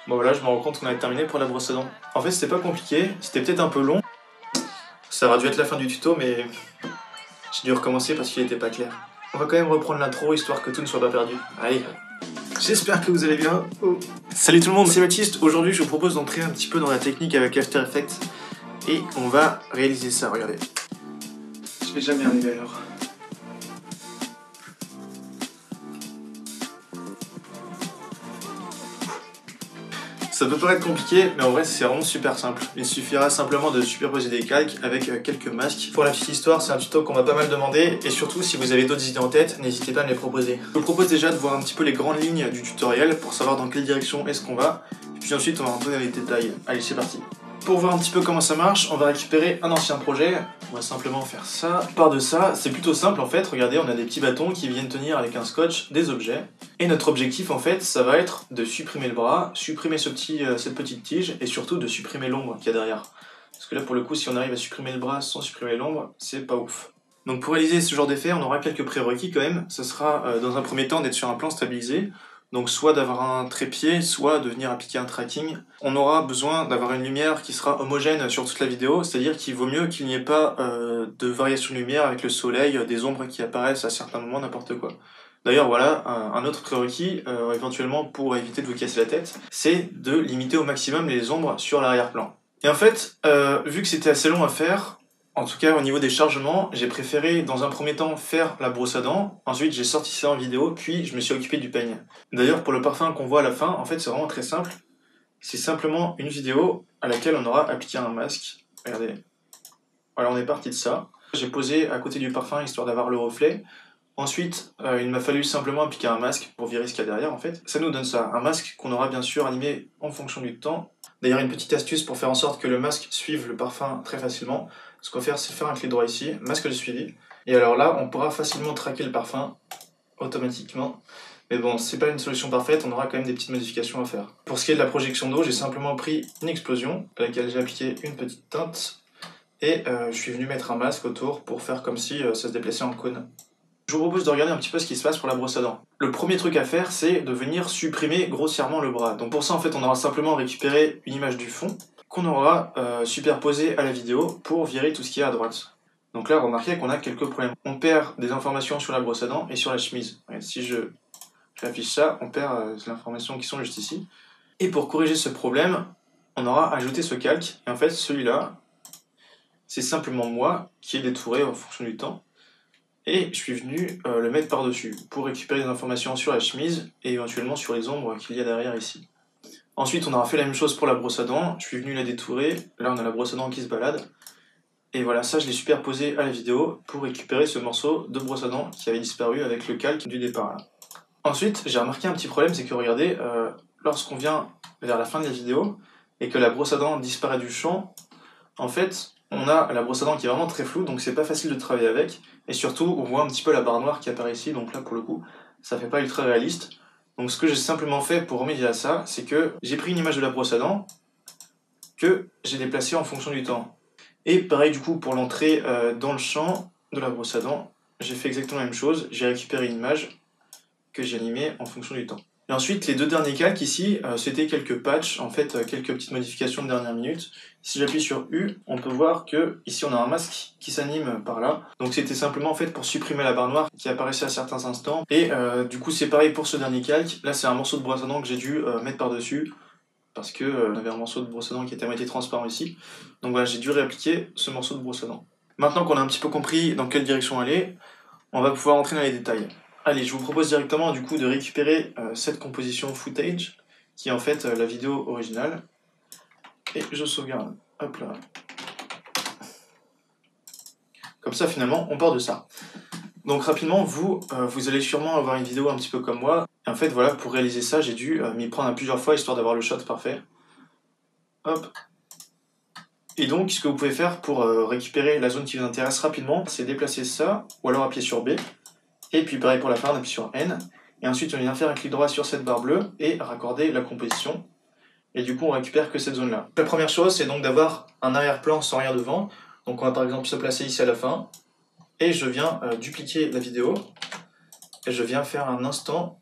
Bon voilà, je me rends compte qu'on avait terminé pour la brosse à dents. En fait, c'était pas compliqué, c'était peut-être un peu long. Ça aurait dû être la fin du tuto, mais j'ai dû recommencer parce qu'il était pas clair. On va quand même reprendre l'intro, histoire que tout ne soit pas perdu. Allez. J'espère que vous allez bien. Oh. Salut tout le monde, c'est Baptiste. Aujourd'hui, je vous propose d'entrer un petit peu dans la technique avec After Effects. Et on va réaliser ça, regardez. Je vais jamais arriver à l'heure. Ça peut paraître compliqué, mais en vrai c'est vraiment super simple. Il suffira simplement de superposer des calques avec quelques masques. Pour la petite histoire, c'est un tuto qu'on m'a pas mal demandé, et surtout si vous avez d'autres idées en tête, n'hésitez pas à me les proposer. Je vous propose déjà de voir un petit peu les grandes lignes du tutoriel pour savoir dans quelle direction est-ce qu'on va, et puis ensuite on va rentrer dans les détails. Allez, c'est parti. Pour voir un petit peu comment ça marche, on va récupérer un ancien projet. On va simplement faire ça. Par de ça, c'est plutôt simple en fait. Regardez, on a des petits bâtons qui viennent tenir avec un scotch des objets. Et notre objectif en fait, ça va être de supprimer le bras, supprimer cette petite tige et surtout de supprimer l'ombre qu'il y a derrière. Parce que là pour le coup, si on arrive à supprimer le bras sans supprimer l'ombre, c'est pas ouf. Donc pour réaliser ce genre d'effet, on aura quelques prérequis quand même. Ce sera dans un premier temps d'être sur un plan stabilisé. Donc soit d'avoir un trépied, soit de venir appliquer un tracking. On aura besoin d'avoir une lumière qui sera homogène sur toute la vidéo, c'est-à-dire qu'il vaut mieux qu'il n'y ait pas de variation de lumière avec le soleil, des ombres qui apparaissent à certains moments, n'importe quoi. D'ailleurs voilà, un autre prérequis, éventuellement pour éviter de vous casser la tête, c'est de limiter au maximum les ombres sur l'arrière-plan. Et en fait, vu que c'était assez long à faire, en tout cas, au niveau des chargements, j'ai préféré dans un premier temps faire la brosse à dents, ensuite j'ai sorti ça en vidéo, puis je me suis occupé du peigne. D'ailleurs, pour le parfum qu'on voit à la fin, en fait, c'est vraiment très simple. C'est simplement une vidéo à laquelle on aura appliqué un masque. Regardez. Voilà, on est parti de ça. J'ai posé à côté du parfum, histoire d'avoir le reflet. Ensuite, il m'a fallu simplement appliquer un masque pour virer ce qu'il y a derrière, en fait. Ça nous donne ça, un masque qu'on aura bien sûr animé en fonction du temps. D'ailleurs, une petite astuce pour faire en sorte que le masque suive le parfum très facilement. Ce qu'on va faire, c'est faire un clic droit ici, masque de suivi. Et alors là, on pourra facilement traquer le parfum automatiquement. Mais bon, c'est pas une solution parfaite, on aura quand même des petites modifications à faire. Pour ce qui est de la projection d'eau, j'ai simplement pris une explosion, à laquelle j'ai appliqué une petite teinte, et je suis venu mettre un masque autour pour faire comme si ça se déplaçait en cône. Je vous propose de regarder un petit peu ce qui se passe pour la brosse à dents. Le premier truc à faire, c'est de venir supprimer grossièrement le bras. Donc pour ça, en fait, on aura simplement récupéré une image du fond, qu'on aura superposée à la vidéo pour virer tout ce qu'il y a à droite. Donc là, remarquez qu'on a quelques problèmes. On perd des informations sur la brosse à dents et sur la chemise. Si j'affiche ça, on perd les informations qui sont juste ici. Et pour corriger ce problème, on aura ajouté ce calque. Et en fait, celui-là, c'est simplement moi qui ai détouré en fonction du temps. Et je suis venu le mettre par-dessus pour récupérer des informations sur la chemise et éventuellement sur les ombres qu'il y a derrière ici. Ensuite, on aura fait la même chose pour la brosse à dents. Je suis venu la détourer. Là, on a la brosse à dents qui se balade. Et voilà, ça, je l'ai superposé à la vidéo pour récupérer ce morceau de brosse à dents qui avait disparu avec le calque du départ. Là. Ensuite, j'ai remarqué un petit problème, c'est que regardez, lorsqu'on vient vers la fin de la vidéo et que la brosse à dents disparaît du champ, en fait, on a la brosse à dents qui est vraiment très floue, donc c'est pas facile de travailler avec. Et surtout, on voit un petit peu la barre noire qui apparaît ici, donc là, pour le coup, ça fait pas ultra réaliste. Donc ce que j'ai simplement fait pour remédier à ça, c'est que j'ai pris une image de la brosse à dents que j'ai déplacée en fonction du temps. Et pareil, du coup, pour l'entrée dans le champ de la brosse à dents, j'ai fait exactement la même chose. J'ai récupéré une image que j'ai animée en fonction du temps. Et ensuite, les deux derniers calques ici, c'était quelques patchs, en fait, quelques petites modifications de dernière minute. Si j'appuie sur U, on peut voir que ici on a un masque qui s'anime par là. Donc c'était simplement en fait pour supprimer la barre noire qui apparaissait à certains instants. Et du coup c'est pareil pour ce dernier calque. Là c'est un morceau de brosse à dents que j'ai dû mettre par-dessus parce que on avait un morceau de brosse à dents qui était à moitié transparent ici. Donc voilà, j'ai dû réappliquer ce morceau de brosse à dents. Maintenant qu'on a un petit peu compris dans quelle direction aller, on va pouvoir entrer dans les détails. Allez, je vous propose directement du coup de récupérer cette composition footage, qui est en fait la vidéo originale. Et je sauvegarde. Hop là. Comme ça, finalement, on part de ça. Donc rapidement, vous allez sûrement avoir une vidéo un petit peu comme moi. Et en fait, voilà, pour réaliser ça, j'ai dû m'y prendre à plusieurs fois, histoire d'avoir le shot parfait. Hop. Et donc, ce que vous pouvez faire pour récupérer la zone qui vous intéresse rapidement, c'est déplacer ça, ou alors appuyer sur B. Et puis pareil pour la fin, on appuie sur N. Et ensuite, on vient faire un clic droit sur cette barre bleue et raccorder la composition. Et du coup, on récupère que cette zone-là. La première chose, c'est donc d'avoir un arrière-plan sans rien devant. Donc on va par exemple se placer ici à la fin. Et je viens dupliquer la vidéo. Et je viens faire un instant,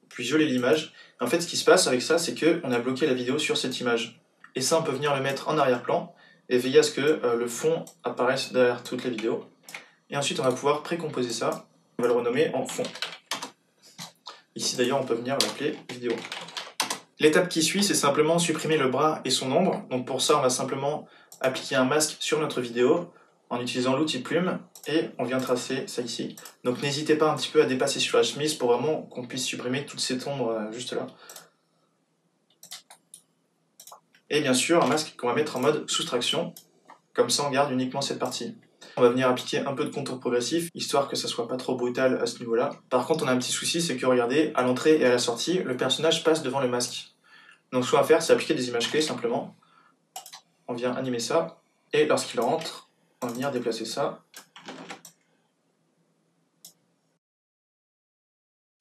puis geler l'image. En fait, ce qui se passe avec ça, c'est qu'on a bloqué la vidéo sur cette image. Et ça, on peut venir le mettre en arrière-plan et veiller à ce que le fond apparaisse derrière toute la vidéo. Et ensuite, on va pouvoir précomposer ça. On va le renommer en fond. Ici, d'ailleurs, on peut venir l'appeler vidéo. L'étape qui suit, c'est simplement supprimer le bras et son ombre. Donc pour ça, on va simplement appliquer un masque sur notre vidéo en utilisant l'outil plume et on vient tracer ça ici. Donc n'hésitez pas un petit peu à dépasser sur la chemise pour vraiment qu'on puisse supprimer toute cette ombre juste là. Et bien sûr, un masque qu'on va mettre en mode soustraction. Comme ça, on garde uniquement cette partie. On va venir appliquer un peu de contour progressif, histoire que ça soit pas trop brutal à ce niveau-là. Par contre, on a un petit souci, c'est que regardez, à l'entrée et à la sortie, le personnage passe devant le masque. Donc ce qu'on va faire, c'est appliquer des images clés simplement. On vient animer ça, et lorsqu'il rentre, on va venir déplacer ça.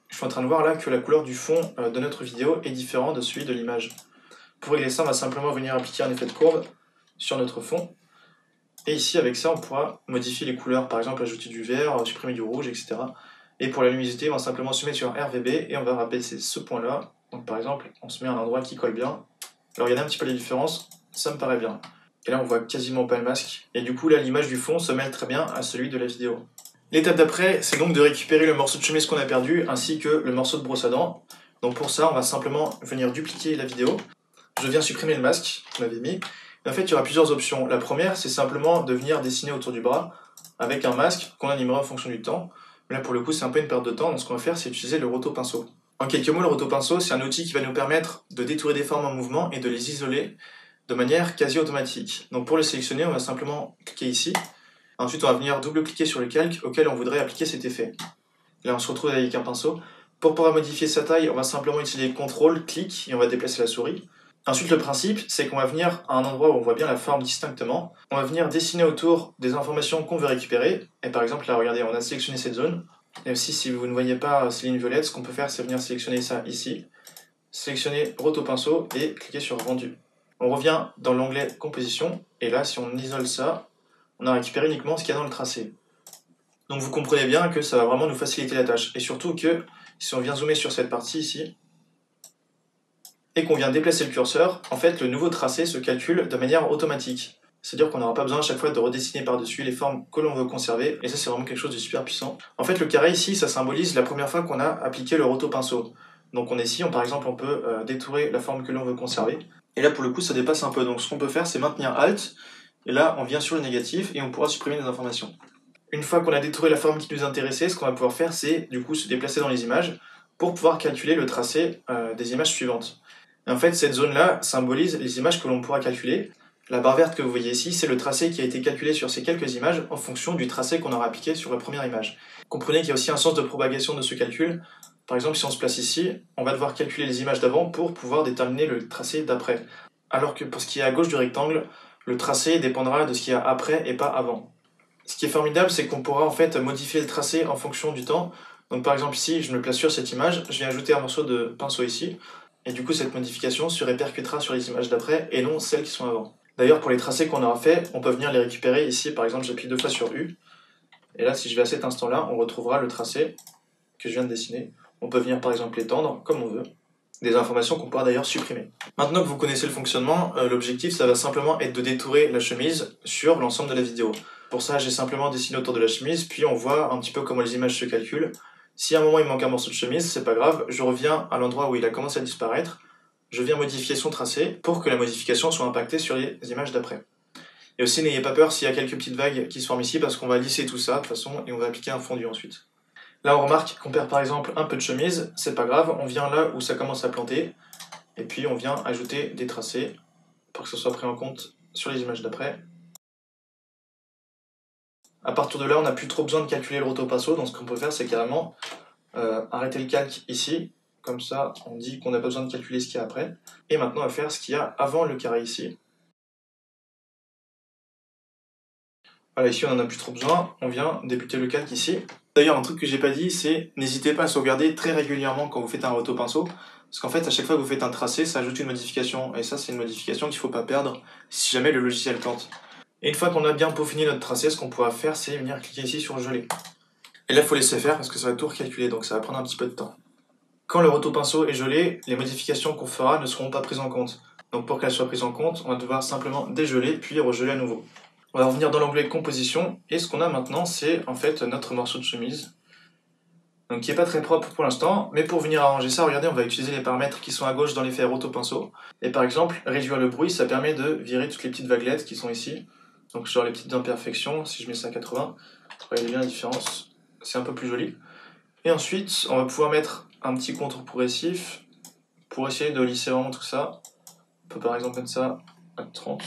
Je suis en train de voir là que la couleur du fond de notre vidéo est différente de celui de l'image. Pour régler ça, on va simplement venir appliquer un effet de courbe sur notre fond. Et ici, avec ça, on pourra modifier les couleurs, par exemple ajouter du vert, supprimer du rouge, etc. Et pour la luminosité, on va simplement se mettre sur RVB et on va rabaisser ce point-là. Donc par exemple, on se met à un endroit qui colle bien. Alors regardez un petit peu les différences, ça me paraît bien. Et là, on voit quasiment pas le masque. Et du coup, là, l'image du fond se mêle très bien à celui de la vidéo. L'étape d'après, c'est donc de récupérer le morceau de chemise qu'on a perdu, ainsi que le morceau de brosse à dents. Donc pour ça, on va simplement venir dupliquer la vidéo. Je viens supprimer le masque qu'on avait mis. Et en fait, il y aura plusieurs options. La première, c'est simplement de venir dessiner autour du bras avec un masque qu'on animera en fonction du temps. Mais là, pour le coup, c'est un peu une perte de temps. Donc ce qu'on va faire, c'est utiliser le roto-pinceau. En quelques mots, le roto-pinceau, c'est un outil qui va nous permettre de détourer des formes en mouvement et de les isoler de manière quasi automatique. Donc pour le sélectionner, on va simplement cliquer ici. Ensuite, on va venir double-cliquer sur le calque auquel on voudrait appliquer cet effet. Là, on se retrouve avec un pinceau. Pour pouvoir modifier sa taille, on va simplement utiliser CTRL, clic, et on va déplacer la souris. Ensuite, le principe, c'est qu'on va venir à un endroit où on voit bien la forme distinctement. On va venir dessiner autour des informations qu'on veut récupérer. Et par exemple, là, regardez, on a sélectionné cette zone. Et aussi, si vous ne voyez pas ces lignes violettes, ce qu'on peut faire, c'est venir sélectionner ça ici. Sélectionner roto-pinceau et cliquer sur rendu. On revient dans l'onglet composition. Et là, si on isole ça, on a récupéré uniquement ce qu'il y a dans le tracé. Donc vous comprenez bien que ça va vraiment nous faciliter la tâche. Et surtout que, si on vient zoomer sur cette partie ici, et qu'on vient déplacer le curseur, en fait le nouveau tracé se calcule de manière automatique. C'est-à-dire qu'on n'aura pas besoin à chaque fois de redessiner par-dessus les formes que l'on veut conserver, et ça c'est vraiment quelque chose de super puissant. En fait le carré ici, ça symbolise la première fois qu'on a appliqué le roto-pinceau. Donc par exemple on peut détourer la forme que l'on veut conserver, et là pour le coup ça dépasse un peu, donc ce qu'on peut faire c'est maintenir Alt, et là on vient sur le négatif, et on pourra supprimer des informations. Une fois qu'on a détouré la forme qui nous intéressait, ce qu'on va pouvoir faire c'est du coup se déplacer dans les images, pour pouvoir calculer le tracé des images suivantes. Et en fait, cette zone-là symbolise les images que l'on pourra calculer. La barre verte que vous voyez ici, c'est le tracé qui a été calculé sur ces quelques images en fonction du tracé qu'on aura appliqué sur la première image. Comprenez qu'il y a aussi un sens de propagation de ce calcul. Par exemple, si on se place ici, on va devoir calculer les images d'avant pour pouvoir déterminer le tracé d'après. Alors que pour ce qui est à gauche du rectangle, le tracé dépendra de ce qu'il y a après et pas avant. Ce qui est formidable, c'est qu'on pourra en fait modifier le tracé en fonction du temps. Donc par exemple ici, je me place sur cette image, je viens ajouter un morceau de pinceau ici. Et du coup, cette modification se répercutera sur les images d'après et non celles qui sont avant. D'ailleurs, pour les tracés qu'on aura fait, on peut venir les récupérer ici. Par exemple, j'appuie 2 fois sur U. Et là, si je vais à cet instant-là, on retrouvera le tracé que je viens de dessiner. On peut venir par exemple l'étendre comme on veut. Des informations qu'on pourra d'ailleurs supprimer. Maintenant que vous connaissez le fonctionnement, l'objectif, ça va simplement être de détourer la chemise sur l'ensemble de la vidéo. Pour ça, j'ai simplement dessiné autour de la chemise, puis on voit un petit peu comment les images se calculent. Si à un moment il manque un morceau de chemise, c'est pas grave, je reviens à l'endroit où il a commencé à disparaître, je viens modifier son tracé pour que la modification soit impactée sur les images d'après. Et aussi n'ayez pas peur s'il y a quelques petites vagues qui se forment ici parce qu'on va lisser tout ça de toute façon et on va appliquer un fondu ensuite. Là on remarque qu'on perd par exemple un peu de chemise, c'est pas grave, on vient là où ça commence à planter et puis on vient ajouter des tracés pour que ce soit pris en compte sur les images d'après. À partir de là, on n'a plus trop besoin de calculer le roto-pinceau, donc ce qu'on peut faire, c'est carrément arrêter le calque ici, comme ça on dit qu'on n'a pas besoin de calculer ce qu'il y a après, et maintenant on va faire ce qu'il y a avant le carré ici. Voilà, ici on n'en a plus trop besoin, on vient débuter le calque ici. D'ailleurs, un truc que j'ai pas dit, c'est n'hésitez pas à sauvegarder très régulièrement quand vous faites un roto-pinceau, parce qu'en fait, à chaque fois que vous faites un tracé, ça ajoute une modification, et ça c'est une modification qu'il ne faut pas perdre si jamais le logiciel plante. Et une fois qu'on a bien peaufiné notre tracé, ce qu'on pourra faire, c'est venir cliquer ici sur geler. Et là, il faut laisser faire parce que ça va tout recalculer, donc ça va prendre un petit peu de temps. Quand le rotopinceau est gelé, les modifications qu'on fera ne seront pas prises en compte. Donc pour qu'elles soient prises en compte, on va devoir simplement dégeler puis regeler à nouveau. On va revenir dans l'onglet composition et ce qu'on a maintenant c'est en fait notre morceau de chemise. Donc qui n'est pas très propre pour l'instant, mais pour venir arranger ça, regardez, on va utiliser les paramètres qui sont à gauche dans l'effet rotopinceau. Et par exemple, réduire le bruit, ça permet de virer toutes les petites vaguelettes qui sont ici. Donc genre les petites imperfections, si je mets ça à 80, vous voyez bien la différence, c'est un peu plus joli. Et ensuite, on va pouvoir mettre un petit contour progressif pour essayer de lisser vraiment tout ça. On peut par exemple mettre ça à 30.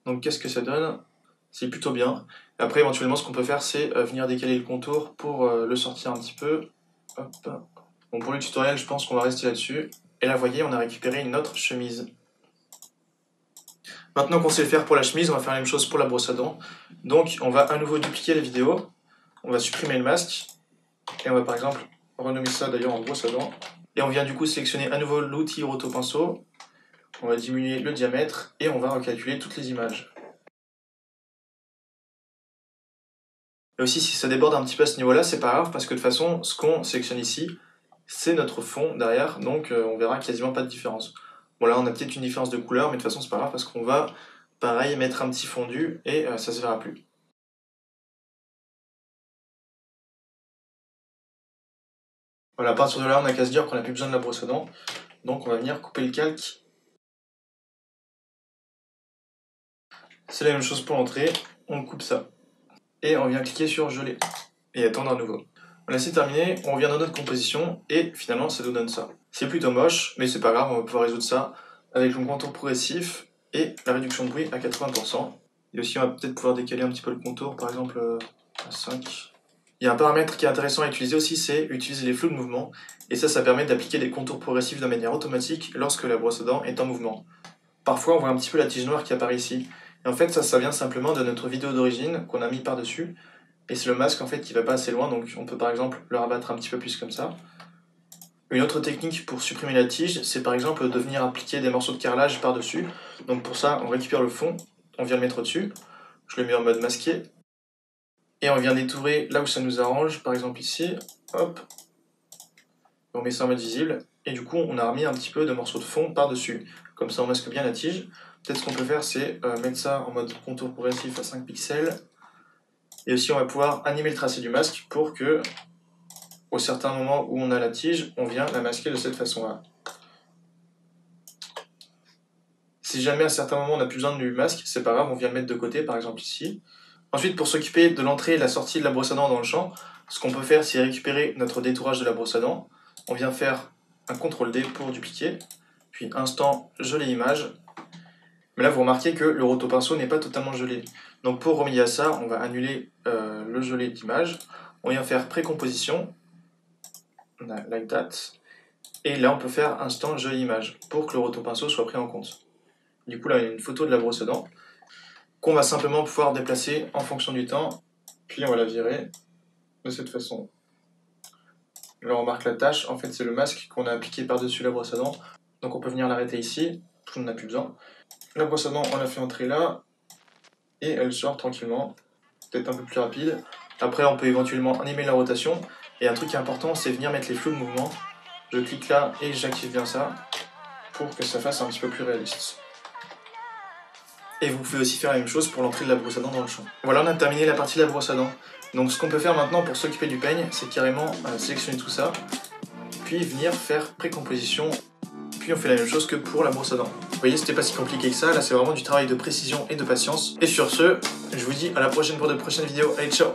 Donc qu'est-ce que ça donne? C'est plutôt bien. Et après, éventuellement, ce qu'on peut faire, c'est venir décaler le contour pour le sortir un petit peu. Hop. Bon, pour le tutoriel, je pense qu'on va rester là-dessus. Et là, vous voyez, on a récupéré une autre chemise. Maintenant qu'on sait le faire pour la chemise, on va faire la même chose pour la brosse à dents. Donc, on va à nouveau dupliquer la vidéo. On va supprimer le masque. Et on va par exemple renommer ça d'ailleurs en brosse à dents. Et on vient du coup sélectionner à nouveau l'outil rotopinceau. On va diminuer le diamètre et on va recalculer toutes les images. Et aussi si ça déborde un petit peu à ce niveau-là, c'est pas grave parce que de toute façon, ce qu'on sélectionne ici, c'est notre fond derrière, donc on verra quasiment pas de différence. Bon là on a peut-être une différence de couleur, mais de toute façon c'est pas grave parce qu'on va pareil mettre un petit fondu et ça se verra plus. Voilà, à partir de là on a qu'à se dire qu'on n'a plus besoin de la brosse à dents, donc on va venir couper le calque. C'est la même chose pour l'entrée, on coupe ça. Et on vient cliquer sur geler et attendre à nouveau. Voilà, c'est terminé, on revient dans notre composition et finalement ça nous donne ça. C'est plutôt moche, mais c'est pas grave, on va pouvoir résoudre ça avec le contour progressif et la réduction de bruit à 80%. Et aussi on va peut-être pouvoir décaler un petit peu le contour, par exemple à 5. Il y a un paramètre qui est intéressant à utiliser aussi, c'est utiliser les flous de mouvement. Et ça permet d'appliquer des contours progressifs de manière automatique lorsque la brosse à dents est en mouvement. Parfois on voit un petit peu la tige noire qui apparaît ici. Et en fait ça vient simplement de notre vidéo d'origine qu'on a mis par-dessus. Et c'est le masque en fait qui va pas assez loin, donc on peut par exemple le rabattre un petit peu plus comme ça. Une autre technique pour supprimer la tige, c'est par exemple de venir appliquer des morceaux de carrelage par-dessus. Donc pour ça, on récupère le fond, on vient le mettre au-dessus, je le mets en mode masqué, et on vient détourer là où ça nous arrange, par exemple ici, hop, on met ça en mode visible, et du coup on a remis un petit peu de morceaux de fond par-dessus. Comme ça on masque bien la tige. Peut-être ce qu'on peut faire c'est mettre ça en mode contour progressif à 5 pixels, et aussi on va pouvoir animer le tracé du masque pour que, au certain moment où on a la tige, on vient la masquer de cette façon-là. Si jamais à un certain moment on n'a plus besoin du masque, c'est pas grave, on vient le mettre de côté, par exemple ici. Ensuite, pour s'occuper de l'entrée et la sortie de la brosse à dents dans le champ, ce qu'on peut faire, c'est récupérer notre détourage de la brosse à dents. On vient faire un CTRL D pour dupliquer, puis instant geler image. Mais là, vous remarquez que le rotopinceau n'est pas totalement gelé. Donc pour remédier à ça, on va annuler le gelé d'image. On vient faire précomposition, like that. Et là, on peut faire instant gel image pour que le rotopinceau soit pris en compte. Du coup, là, il y a une photo de la brosse à dents qu'on va simplement pouvoir déplacer en fonction du temps. Puis on va la virer de cette façon. Là, on remarque la tâche. En fait, c'est le masque qu'on a appliqué par-dessus la brosse à dents. Donc on peut venir l'arrêter ici. On n'en a plus besoin. La brosse à dents, on la fait entrer là. Et elle sort tranquillement. Peut-être un peu plus rapide. Après, on peut éventuellement animer la rotation. Et un truc qui est important, c'est venir mettre les flous de mouvement. Je clique là et j'active bien ça pour que ça fasse un petit peu plus réaliste. Et vous pouvez aussi faire la même chose pour l'entrée de la brosse à dents dans le champ. Voilà, on a terminé la partie de la brosse à dents. Donc ce qu'on peut faire maintenant pour s'occuper du peigne, c'est carrément sélectionner tout ça, puis venir faire précomposition, puis on fait la même chose que pour la brosse à dents. Vous voyez, c'était pas si compliqué que ça, là c'est vraiment du travail de précision et de patience. Et sur ce, je vous dis à la prochaine pour de prochaines vidéos. Allez, ciao!